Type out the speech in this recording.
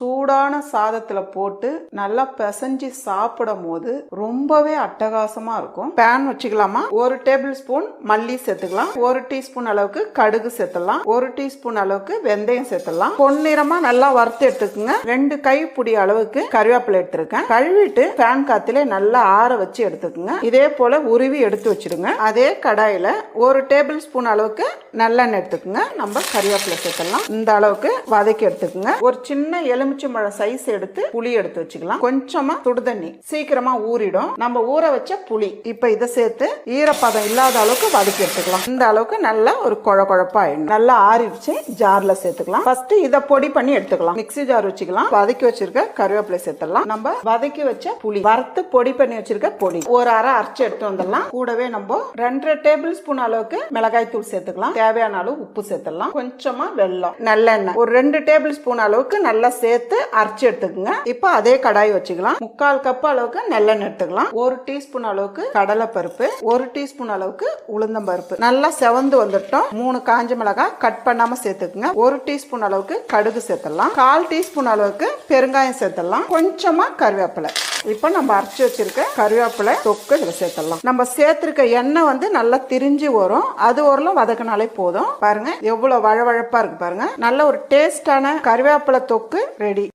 சூடான சாதத்துல போட்டு நல்லா பிசைஞ்சு சாப்பிடும் போது ரொம்பவே அட்டகாசமா இருக்கும். பேன் வச்சுக்கலாமா? 1 டேபிள் ஸ்பூன் மல்லி சேர்த்துக்கலாம், 1 டீஸ்பூன் அளவுக்கு கடுகு சேர்த்துலாம், 1 டீஸ்பூன் அளவுக்கு வெந்தயம் சேர்த்துலாம். பொன்னிறமா நல்லா வறுத்து எடுத்துக்குங்க. 2 கைப்பிடி அளவுக்கு கருவேப்பிலை எடுத்திருக்கேன். கழுவிட்டு பேன் காத்திலே நல்லா ஆற வச்சு எடுத்துக்குங்க. இதே போல உருவி எடுத்து வச்சிடுங்க. அதே கடாயில 1 டேபிள் ஸ்பூன் அளவுக்கு நல்லெண்ணெய் எடுத்துக்குங்க. நம்ம கருவேப்பிலை சேர்த்துலாம். இந்த அளவுக்கு வதக்கி எடுத்துக்குங்க. ஒரு சின்ன எலுமிச்சம்பழம் சைஸ் எடுத்து புளி எடுத்து வச்சுக்கலாம். கொஞ்சமா சுடுதண்ணி, சீக்கிரமா ஊறிடும். நம்ம ஊற வச்ச புளி இப்ப இதை சேர்த்து ஈரப்பதம் இல்லாத அளவுக்கு வதக்கி எடுத்துக்கலாம். இந்த அளவுக்கு நல்லா ஒரு குழப்பா ஆயிடும். நல்லா ஆறிடுச்சு, ஜார்ல சேர்த்துக்கலாம். ஃபர்ஸ்ட் இதை பொடி பண்ணி எடுத்துக்கலாம். மிக்ஸி ஜார் வச்சுக்கலாம். வதக்கி வச்சிருக்க கருவேப்பிலை சேர்த்துலாம். நம்ம வதக்கி வச்ச புளி வறுத்து பொடி பண்ணி வச்சிருக்க பொடி ஒரு அரை அரைச்சு எடுத்து வந்துடலாம். கூடவே நம்ம 2 டேபிள் ஸ்பூன் அளவுக்கு மிளகாய் தூள் சேர்த்துக்கலாம். தேவையான அளவு உப்பு சேர்த்துலாம். கொஞ்சமா வெல்லம், நல்லெண்ணெய் ஒரு 2 டேபிள் ஸ்பூன் அளவுக்கு நல்லா சேர்த்து அரைச்சு எடுத்துக்கோங்க. இப்ப அதே கடாய் வச்சுக்கலாம். 3/4 கப் அளவுக்கு நல்லெண்ணெய் எடுத்துக்கலாம். 1 டீஸ்பூன் அளவுக்கு கடலை பருப்பு, 1 டீஸ்பூன் அளவுக்கு உளுந்தம் பருப்பு நல்லா செவந்து வந்துட்டோம். 3 காஞ்ச மிளகாய் கட் பண்ணாம சேர்த்துக்குங்க. 1 டீஸ்பூன் அளவுக்கு கடுகு சேர்த்துலாம். 1/4 டீஸ்பூன் அளவுக்கு பெருங்காயம் சேர்த்துலாம். கொஞ்சமா கருவேப்பிலை. இப்ப நம்ம அரைச்சு வச்சிருக்க கருவேப்பிலை தொக்கு இதுல சேர்த்துலாம். நம்ம சேர்த்திருக்க எண்ணெய் வந்து நல்லா திரிஞ்சு வரும். அது ஓரளவு வதக்கினாலே போதும். பாருங்க எவ்வளவு வழவழப்பா இருக்கு பாருங்க. நல்ல ஒரு டேஸ்டான கருவேப்பிலை தொக்கு ரெடி.